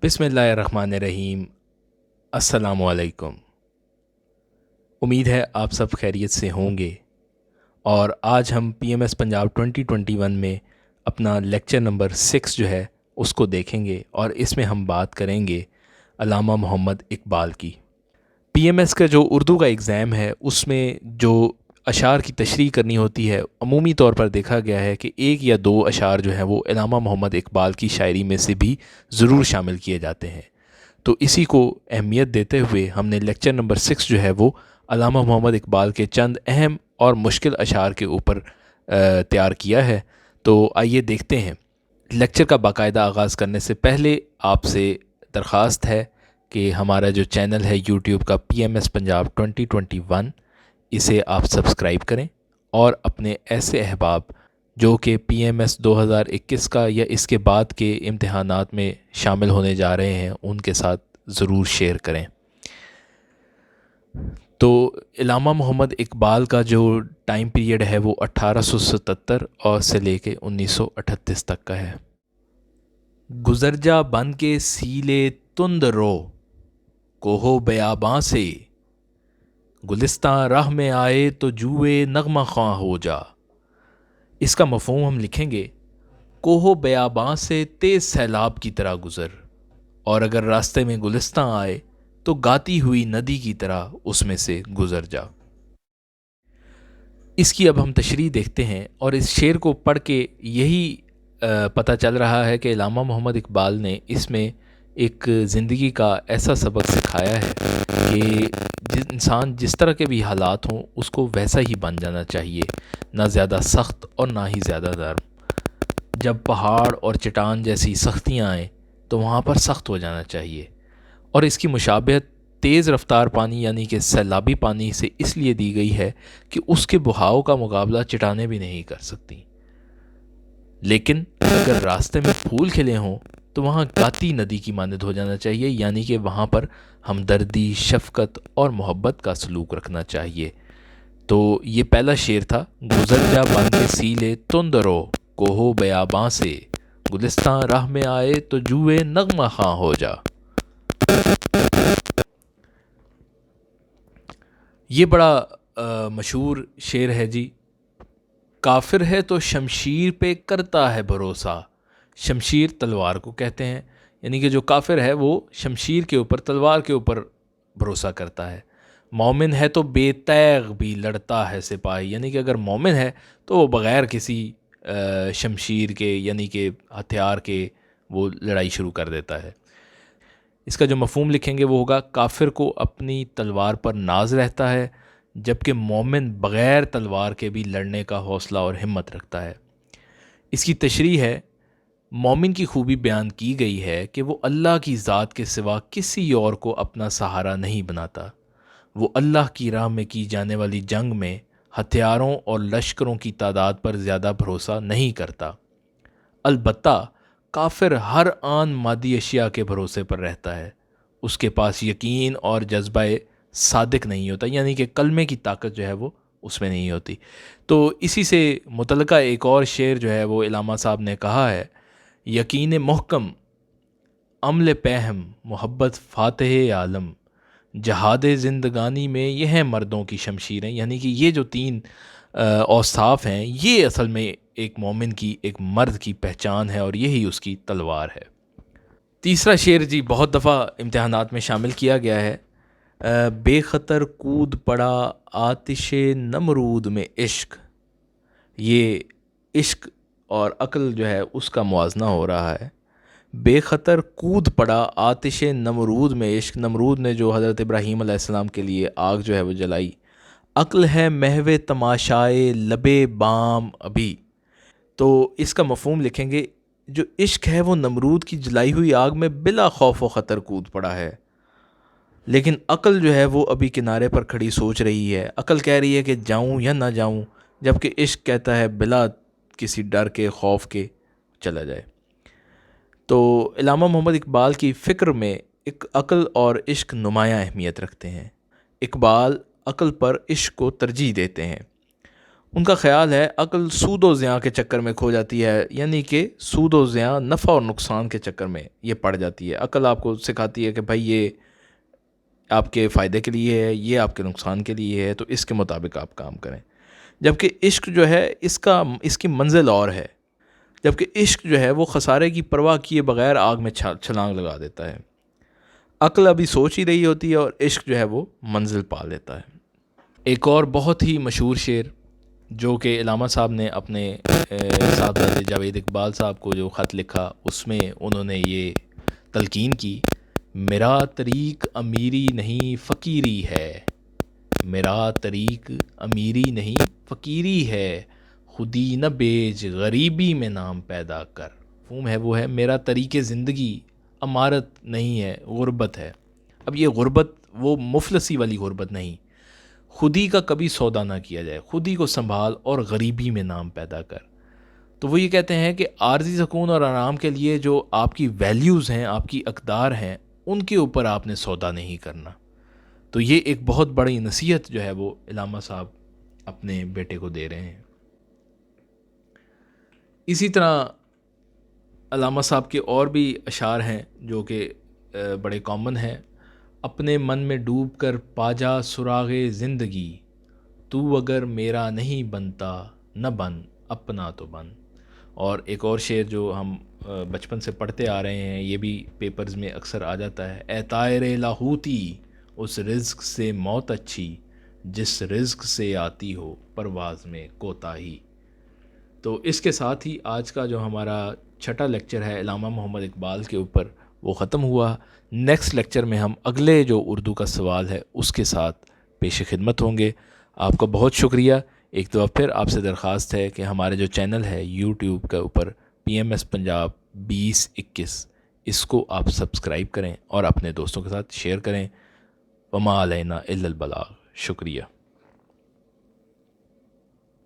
بسم اللہ الرحمن الرحیم۔ السلام علیکم۔ امید ہے آپ سب خیریت سے ہوں گے، اور آج ہم پی ایم ایس پنجاب 2021 میں اپنا لیکچر نمبر 6 جو ہے اس کو دیکھیں گے، اور اس میں ہم بات کریں گے علامہ محمد اقبال کی۔ پی ایم ایس کا جو اردو کا ایگزام ہے اس میں جو اشعار کی تشریح کرنی ہوتی ہے، عمومی طور پر دیکھا گیا ہے کہ ایک یا دو اشعار جو ہیں وہ علامہ محمد اقبال کی شاعری میں سے بھی ضرور شامل کیے جاتے ہیں۔ تو اسی کو اہمیت دیتے ہوئے ہم نے لیکچر نمبر 6 جو ہے وہ علامہ محمد اقبال کے چند اہم اور مشکل اشعار کے اوپر تیار کیا ہے۔ تو آئیے دیکھتے ہیں۔ لیکچر کا باقاعدہ آغاز کرنے سے پہلے آپ سے درخواست ہے کہ ہمارا جو چینل ہے یوٹیوب کا پی ایم ایس پنجاب 2021، اسے آپ سبسکرائب کریں، اور اپنے ایسے احباب جو کہ پی ایم ایس 2021 کا یا اس کے بعد کے امتحانات میں شامل ہونے جا رہے ہیں ان کے ساتھ ضرور شیئر کریں۔ تو علامہ محمد اقبال کا جو ٹائم پیریڈ ہے وہ 1877 اور سے لے کے 1938 تک کا ہے۔ گزر جا بن کے سیلے تند رو، کوہو بیاباں سے، گلستاں راہ میں آئے تو جوئے نغمہ خواں ہو جا۔ اس کا مفہوم ہم لکھیں گے، کوہو بیاباں سے تیز سیلاب کی طرح گزر، اور اگر راستے میں گلستاں آئے تو گاتی ہوئی ندی کی طرح اس میں سے گزر جا۔ اس کی اب ہم تشریح دیکھتے ہیں، اور اس شعر کو پڑھ کے یہی پتہ چل رہا ہے کہ علامہ محمد اقبال نے اس میں ایک زندگی کا ایسا سبق سکھایا ہے کہ انسان جس طرح کے بھی حالات ہوں اس کو ویسا ہی بن جانا چاہیے، نہ زیادہ سخت اور نہ ہی زیادہ نرم۔ جب پہاڑ اور چٹان جیسی سختیاں آئیں تو وہاں پر سخت ہو جانا چاہیے، اور اس کی مشابہت تیز رفتار پانی یعنی کہ سیلابی پانی سے اس لیے دی گئی ہے کہ اس کے بہاؤ کا مقابلہ چٹانیں بھی نہیں کر سکتی۔ لیکن اگر راستے میں پھول کھلے ہوں تو وہاں گاتی ندی کی مانند ہو جانا چاہیے، یعنی کہ وہاں پر ہمدردی، شفقت اور محبت کا سلوک رکھنا چاہیے۔ تو یہ پہلا شعر تھا، گزر جا بن کے سیلے تند رو، کوہو بیاباں سے، گلستاں راہ میں آئے تو جوئے نغمہ خواں ہو جا۔ یہ بڑا مشہور شعر ہے جی۔ کافر ہے تو شمشیر پہ کرتا ہے بھروسہ۔ شمشیر تلوار کو کہتے ہیں، یعنی کہ جو کافر ہے وہ شمشیر کے اوپر، تلوار کے اوپر بھروسہ کرتا ہے۔ مومن ہے تو بے تیغ بھی لڑتا ہے سپاہی، یعنی کہ اگر مومن ہے تو وہ بغیر کسی شمشیر کے یعنی کہ ہتھیار کے وہ لڑائی شروع کر دیتا ہے۔ اس کا جو مفہوم لکھیں گے وہ ہوگا، کافر کو اپنی تلوار پر ناز رہتا ہے، جبکہ مومن بغیر تلوار کے بھی لڑنے کا حوصلہ اور ہمت رکھتا ہے۔ اس کی تشریح ہے، مومن کی خوبی بیان کی گئی ہے کہ وہ اللہ کی ذات کے سوا کسی اور کو اپنا سہارا نہیں بناتا۔ وہ اللہ کی راہ میں کی جانے والی جنگ میں ہتھیاروں اور لشکروں کی تعداد پر زیادہ بھروسہ نہیں کرتا۔ البتہ کافر ہر آن مادی اشیاء کے بھروسے پر رہتا ہے، اس کے پاس یقین اور جذبہ صادق نہیں ہوتا، یعنی کہ کلمے کی طاقت جو ہے وہ اس میں نہیں ہوتی۔ تو اسی سے متعلقہ ایک اور شعر جو ہے وہ علامہ صاحب نے کہا ہے، یقین محکم عمل پہم محبت فاتح عالم، جہاد زندگانی میں یہ ہیں مردوں کی شمشیریں، یعنی کہ یہ جو تین اوصاف ہیں یہ اصل میں ایک مومن کی، ایک مرد کی پہچان ہے، اور یہی اس کی تلوار ہے۔ تیسرا شعر جی بہت دفعہ امتحانات میں شامل کیا گیا ہے، بے خطر کود پڑا آتش نمرود میں عشق۔ یہ عشق اور عقل جو ہے اس کا موازنہ ہو رہا ہے۔ بے خطر کود پڑا آتش نمرود میں عشق، نمرود نے جو حضرت ابراہیم علیہ السلام کے لیے آگ جو ہے وہ جلائی۔ عقل ہے محو تماشائے لبے بام ابھی۔ تو اس کا مفہوم لکھیں گے، جو عشق ہے وہ نمرود کی جلائی ہوئی آگ میں بلا خوف و خطر کود پڑا ہے، لیکن عقل جو ہے وہ ابھی کنارے پر کھڑی سوچ رہی ہے۔ عقل کہہ رہی ہے کہ جاؤں یا نہ جاؤں، جبکہ عشق کہتا ہے بلا کسی ڈر کے، خوف کے چلا جائے۔ تو علامہ محمد اقبال کی فکر میں ایک عقل اور عشق نمایاں اہمیت رکھتے ہیں۔ اقبال عقل پر عشق کو ترجیح دیتے ہیں۔ ان کا خیال ہے عقل سود و زیاں کے چکر میں کھو جاتی ہے، یعنی کہ سود و زیاں، نفع اور نقصان کے چکر میں یہ پڑ جاتی ہے۔ عقل آپ کو سکھاتی ہے کہ بھائی یہ آپ کے فائدے کے لیے ہے، یہ آپ کے نقصان کے لیے ہے، تو اس کے مطابق آپ کام کریں۔ جبکہ عشق جو ہے اس کی منزل اور ہے، جبکہ عشق جو ہے وہ خسارے کی پرواہ کیے بغیر آگ میں چھلانگ لگا دیتا ہے۔ عقل ابھی سوچ ہی رہی ہوتی ہے اور عشق جو ہے وہ منزل پا لیتا ہے۔ ایک اور بہت ہی مشہور شعر جو کہ علامہ صاحب نے اپنے صاحبزادے جاوید اقبال صاحب کو جو خط لکھا، اس میں انہوں نے یہ تلقین کی: میرا طریق امیری نہیں فقیری ہے، میرا طریق امیری نہیں فقیری ہے، خودی نہ بیچ غریبی میں نام پیدا کر۔ مفہوم ہے وہ ہے میرا طریق زندگی امارت نہیں ہے، غربت ہے۔ اب یہ غربت وہ مفلسی والی غربت نہیں، خودی کا کبھی سودا نہ کیا جائے، خودی کو سنبھال اور غریبی میں نام پیدا کر۔ تو وہ یہ کہتے ہیں کہ عارضی سکون اور آرام کے لیے جو آپ کی ویلیوز ہیں، آپ کی اقدار ہیں، ان کے اوپر آپ نے سودا نہیں کرنا۔ تو یہ ایک بہت بڑی نصیحت جو ہے وہ علامہ صاحب اپنے بیٹے کو دے رہے ہیں۔ اسی طرح علامہ صاحب کے اور بھی اشعار ہیں جو کہ بڑے کامن ہیں: اپنے من میں ڈوب کر پا جا سراغ زندگی، تو اگر میرا نہیں بنتا نہ بن، اپنا تو بن۔ اور ایک اور شعر جو ہم بچپن سے پڑھتے آ رہے ہیں، یہ بھی پیپرز میں اکثر آ جاتا ہے: اے طائر لاہوتی، اس رزق سے موت اچھی، جس رزق سے آتی ہو پرواز میں کوتاہی۔ تو اس کے ساتھ ہی آج کا جو ہمارا چھٹا لیکچر ہے علامہ محمد اقبال کے اوپر وہ ختم ہوا۔ نیکسٹ لیکچر میں ہم اگلے جو اردو کا سوال ہے اس کے ساتھ پیش خدمت ہوں گے۔ آپ کا بہت شکریہ۔ ایک دفعہ پھر آپ سے درخواست ہے کہ ہمارے جو چینل ہے یوٹیوب کے اوپر PMS پنجاب 2021، اس کو آپ سبسکرائب کریں اور اپنے دوستوں کے ساتھ شیئر کریں۔ وما علینا الا البلاغ۔ شکریہ۔